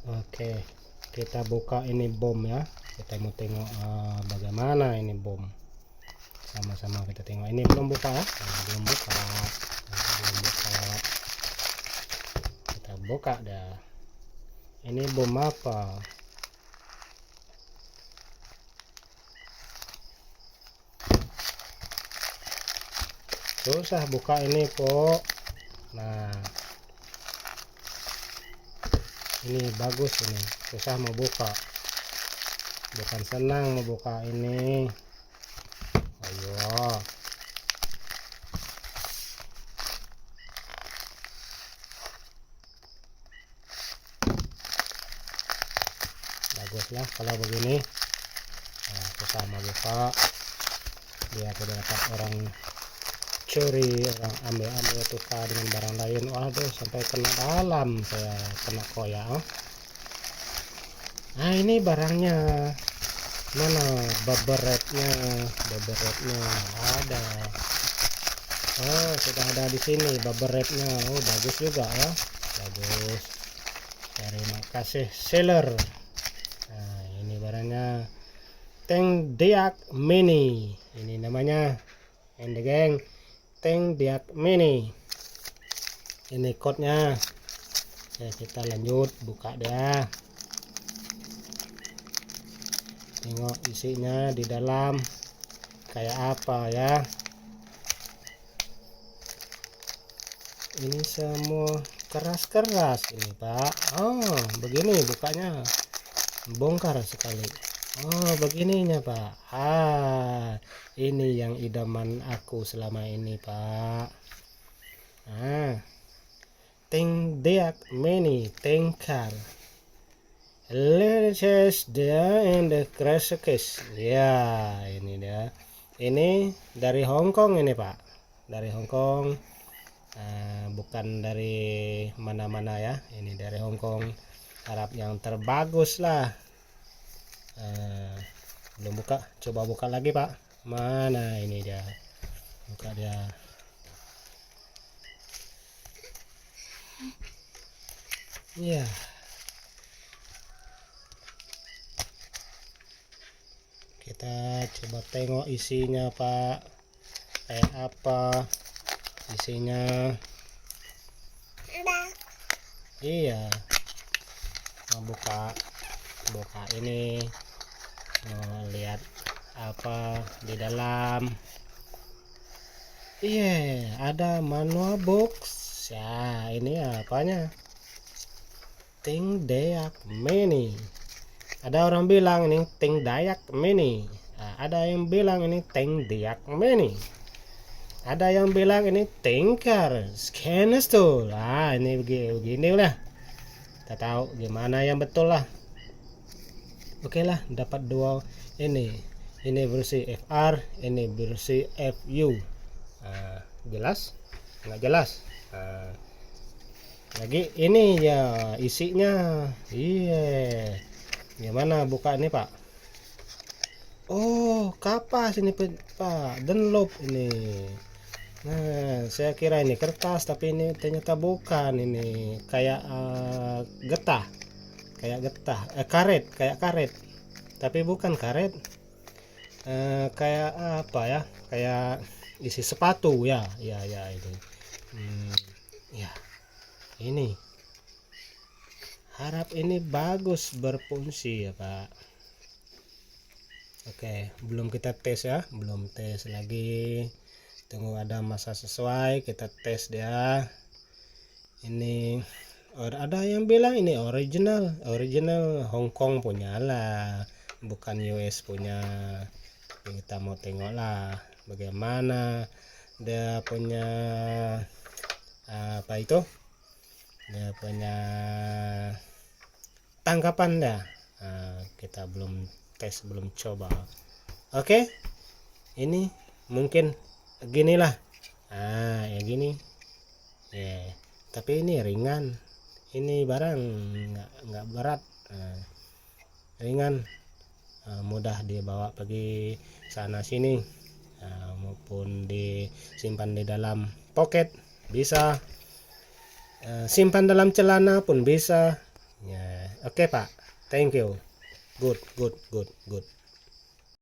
Oke, kita buka ini bom ya. Kita mau tengok bagaimana ini bom. Sama-sama kita tengok. Ini belum buka ya. Belum buka. Belum buka. Kita buka dah. Ini bom apa? Susah buka ini, Pok. Nah, ini bagus ini. Susah mau buka. Bukan senang mau buka ini. Ayo. Baguslah kalau begini. Nah, susah mau buka. Dia tidak dapat orang curi, orang ambil tukar dengan barang lain. Waduh, sampai kena dalam saya, kena koyak. Nah, ini barangnya mana? Beberetnya ada. Oh, sudah ada di sini beberetnya. Oh, bagus juga ya, bagus. Terima kasih seller. Nah, ini barangnya Tank Deak Mini. Ini namanya, and the gang, Tank Deak Mini. Ini kodenya. Ya, kita lanjut buka dia. Tengok isinya di dalam kayak apa ya. Ini semua keras-keras ini, Pak. Oh, begini bukanya. Bongkar sekali. Oh, begininya, Pak. Ini yang idaman aku selama ini, Pak. Tank Deak Mini Tank Car. Latest dia and the crash case. Ya, ini dia. Ini dari Hong Kong ini, Pak. Dari Hong Kong. Bukan dari mana-mana ya. Ini dari Hong Kong. Harap yang terbagus lah. Belum buka. Coba buka lagi, Pak. Mana ini dia? Buka dia. Ya. Kita coba tengok isinya, Pak. Kayak apa isinya? Iya, mau buka ini, mau lihat apa di dalam. Iya, ada manual box ya. Ini apanya? Tank Deak Mini. Ada orang bilang ini Tank Deak Mini. Ada yang bilang ini Tank Deak Mini. Ada yang bilang ini Tanker Scanner Tool. Ini begini lah. Kita tahu gimana yang betul lah. Oke lah, dapat dua ini. Ini versi FR, ini versi FU. Jelas? Nggak jelas. Lagi ini ya isinya. Iya. Gimana buka ini, Pak? Oh, kapas ini, Pak. Dunlop ini. Nah, saya kira ini kertas, tapi ini ternyata bukan. Ini kayak getah, karet, kayak karet, tapi bukan karet. Kayak apa ya? Kayak isi sepatu ya, ya ini. Ya, ini. Harap ini bagus berfungsi ya, Pak. Oke, belum kita tes ya, belum tes lagi. Tunggu ada masa sesuai kita tes dia. Ini ada yang bilang ini original Hong Kong punya lah, bukan US punya. Kita mau tengok lah bagaimana dia punya apa itu, dia punya tangkapan dah. Kita belum tes, belum coba. Oke, ini mungkin ginilah. Ya gini ya, tapi ini ringan, ini barang nggak berat. Ringan, mudah dibawa pergi sana sini, maupun disimpan di dalam pocket bisa, simpan dalam celana pun bisa ya. Oke, Pak. Thank you. Good, good, good, good.